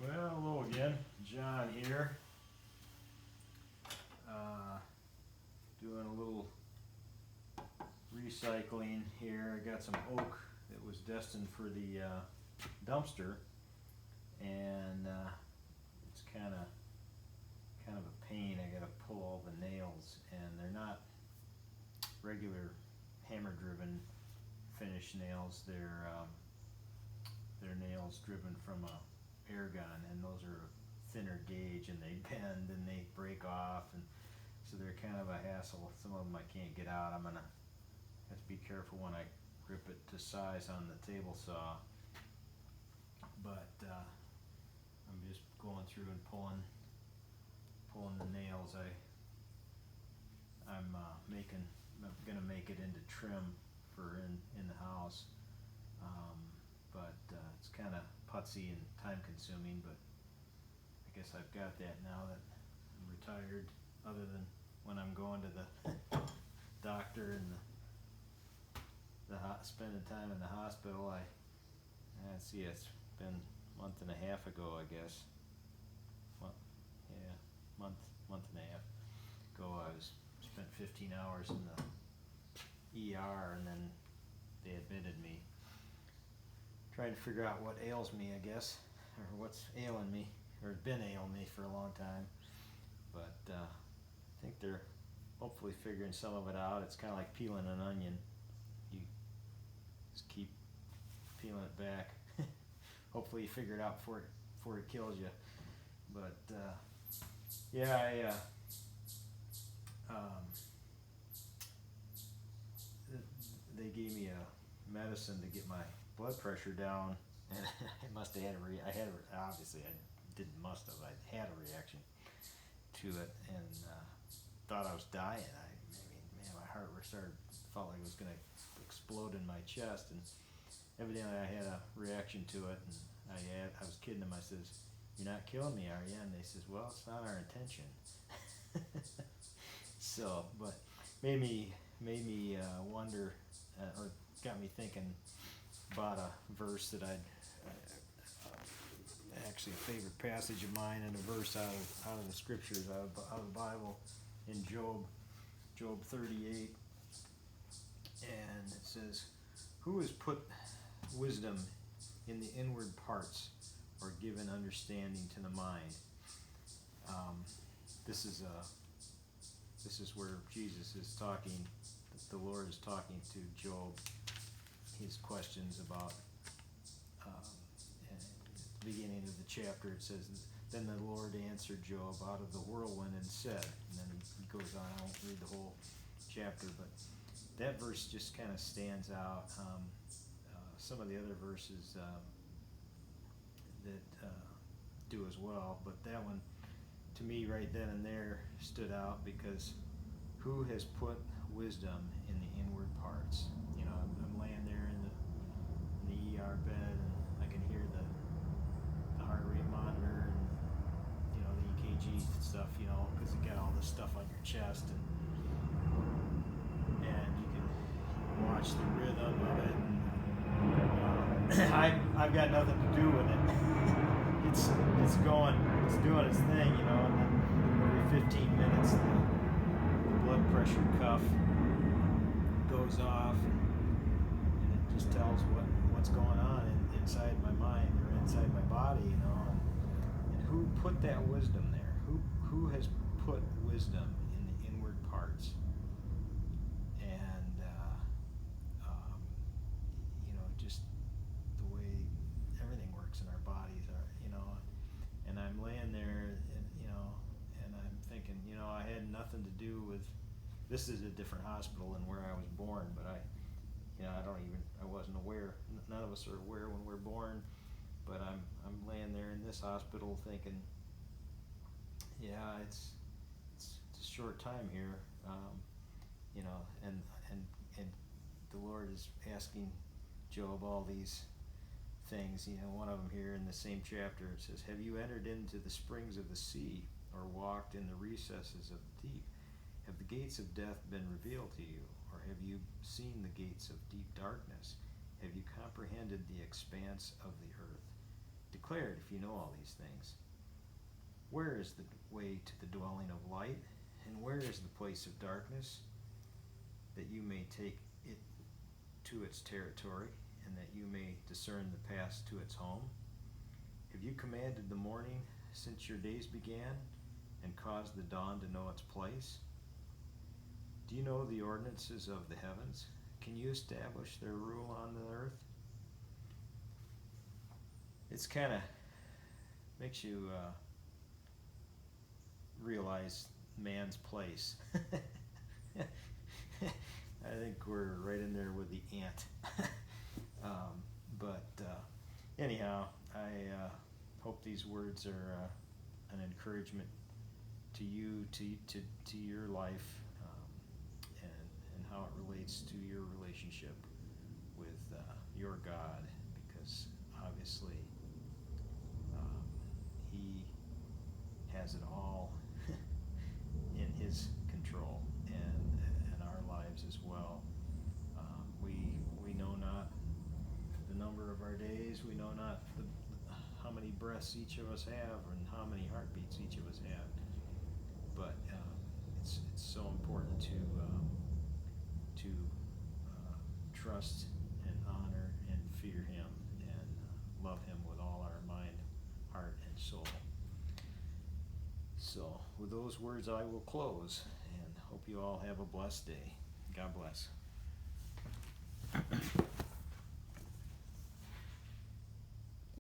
Well, hello again, John here. Doing a little recycling here. I got some oak that was destined for the dumpster, and it's kind of a pain. I got to pull all the nails, and they're not regular hammer-driven finish nails. They're nails driven from a air gun, and those are thinner gauge, and they bend and they break off, and so they're kind of a hassle. Some of them I can't get out. I'm gonna have to be careful when I grip it to size on the table saw. But I'm just going through and pulling the nails. I'm gonna make it into trim for in the house. But it's kind of putsy and time consuming, but I guess I've got that now that I'm retired, other than when I'm going to the doctor and spending time in the hospital. Let's see, it's been a month and a half ago, I guess. Month and a half ago, I spent 15 hours in the ER, and then they admitted me. Trying to figure out what ails me, I guess, or what's ailing me, or been ailing me for a long time. But I think they're hopefully figuring some of it out. It's kind of like peeling an onion. You just keep peeling it back. Hopefully you figure it out before it kills you. But yeah, they gave me a medicine to get my blood pressure down, and I must have had obviously I didn't must have, I had a reaction to it, and thought I was dying. I mean, man, my heart felt like it was going to explode in my chest, and evidently I had a reaction to it, and I was kidding them. I says, "You're not killing me, are you?" And they says, "Well, it's not our intention." So, but made me wonder, or got me thinking about a verse that actually a favorite passage of mine, and a verse out of the scriptures, out of the Bible, in Job 38, and it says, "Who has put wisdom in the inward parts, or given understanding to the mind?" This is where Jesus is talking. The Lord is talking to Job. His questions about, at the beginning of the chapter, it says, "Then the Lord answered Job out of the whirlwind and said," and then he goes on. I won't read the whole chapter, but that verse just kind of stands out. Some of the other verses that do as well, but that one, to me, right then and there, stood out, because who has put wisdom in the inward parts? You know, I'm laying there in the ER bed, and I can hear the heart rate monitor, and the EKG stuff, because you got all this stuff on your chest, and you can watch the rhythm of it. I've got nothing to do with it. It's doing its thing, and then every 15 minutes the blood pressure cuff goes off, and it just tells what's going on inside my mind, or inside my body, and who put that wisdom there? Who has put wisdom in the inward parts? And just the way everything works in our bodies are, and I'm laying there, and I'm thinking, I had nothing to do with, this is a different hospital than where I was born, but I wasn't aware. None of us are aware when we're born, but I'm laying there in this hospital thinking, yeah, it's a short time here, and the Lord is asking Job all these things. One of them here in the same chapter, it says, "Have you entered into the springs of the sea, or walked in the recesses of the deep? Have the gates of death been revealed to you, or have you seen the gates of deep darkness? Have you comprehended the expanse of the earth? Declare it if you know all these things. Where is the way to the dwelling of light, and where is the place of darkness, that you may take it to its territory, and that you may discern the path to its home? Have you commanded the morning since your days began, and caused the dawn to know its place? Do you know the ordinances of the heavens? Can you establish their rule on the earth? It's kind of makes you realize man's place. I think we're right in there with the ant. Anyhow, I hope these words are an encouragement to you, to your life, and how it relates to your relationship with your God, because obviously He has it all in His control, and our lives as well. We know not the number of our days. We know not how many breaths each of us have, and how many heartbeats each of us have. But it's so important to trust and honor and fear Him, and love Him with all our mind, heart, and soul. So with those words, I will close, and hope you all have a blessed day. God bless.